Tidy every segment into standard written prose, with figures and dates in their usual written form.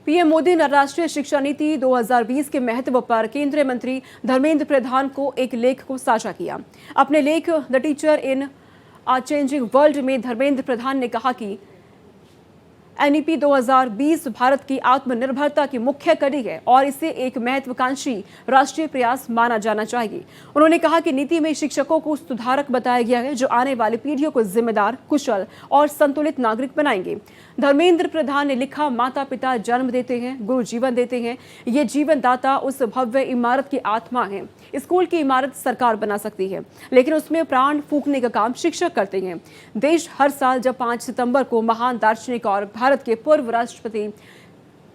PM Modi ने राष्ट्रीय शिक्षा नीति 2020 के महत्व पर केंद्रीय मंत्री धर्मेंद्र प्रधान को एक लेख को साझा किया। अपने लेख the teacher in a changing world में धर्मेंद्र प्रधान ने कहा कि एनईपी 2020 भारत की आत्मनिर्भरता की मुख्य कड़ी है और इसे एक महत्वाकांक्षी राष्ट्रीय प्रयास माना जाना चाहिए। उन्होंने कहा कि नीति में शिक्षकों को सुधारक बताया गया है जो आने वाली पीढ़ियों को जिम्मेदार, कुशल और संतुलित नागरिक बनाएंगे। धर्मेंद्र प्रधान ने लिखा, माता पिता जन्म देते हैं, गुरु जीवन देते हैं। ये जीवन दाता उस भव्य इमारत की आत्मा है। स्कूल की इमारत सरकार बना सकती है, लेकिन उसमें प्राण फूंकने का काम शिक्षक करते हैं। देश हर साल जब 5 सितंबर को महान दार्शनिक और भारत के पूर्व राष्ट्रपति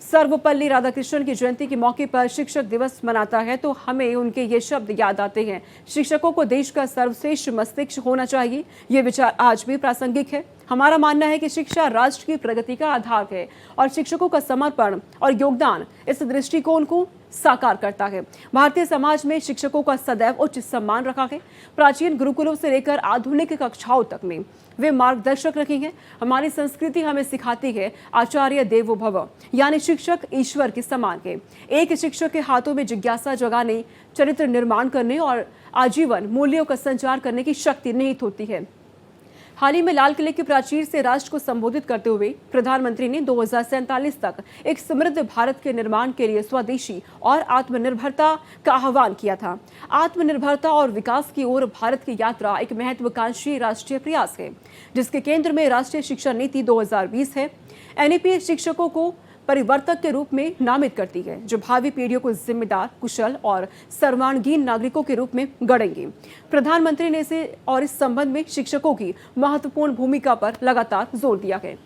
सर्वपल्ली राधाकृष्णन की जयंती के मौके पर शिक्षक दिवस मनाता है तो हमें उनके ये शब्द याद आते हैं। शिक्षकों को देश का सर्वश्रेष्ठ मस्तिष्क होना चाहिए। ये विचार आज भी प्रासंगिक है। हमारा मानना है कि शिक्षा राष्ट्र की प्रगति का आधार है और शिक्षकों का समर्पण और योगदान इस दृष्टिकोण को साकार करता है। भारतीय समाज में शिक्षकों का सदैव उच्च सम्मान रखा है। प्राचीन गुरुकुलों से लेकर आधुनिक कक्षाओं तक में वे मार्गदर्शक रहे हैं। हमारी संस्कृति हमें सिखाती है आचार्य देवो भव, यानी शिक्षक ईश्वर के समान है। एक शिक्षक के हाथों में जिज्ञासा जगाने, चरित्र निर्माण करने और आजीवन मूल्यों का संचार करने की शक्ति निहित होती है। हाल ही में लाल किले की प्राचीर से राष्ट्र को संबोधित करते हुए प्रधानमंत्री ने 2047 तक एक समृद्ध भारत के निर्माण के लिए स्वदेशी और आत्मनिर्भरता का आह्वान किया था। आत्मनिर्भरता और विकास की ओर भारत की यात्रा एक महत्वाकांक्षी राष्ट्रीय प्रयास है, जिसके केंद्र में राष्ट्रीय शिक्षा नीति 2020 है। एनईपी शिक्षकों को परिवर्तक के रूप में नामित करती है, जो भावी पीढ़ियों को जिम्मेदार, कुशल और सर्वांगीण नागरिकों के रूप में गढ़ेंगे। प्रधानमंत्री ने इस संबंध में शिक्षकों की महत्वपूर्ण भूमिका पर लगातार जोर दिया है।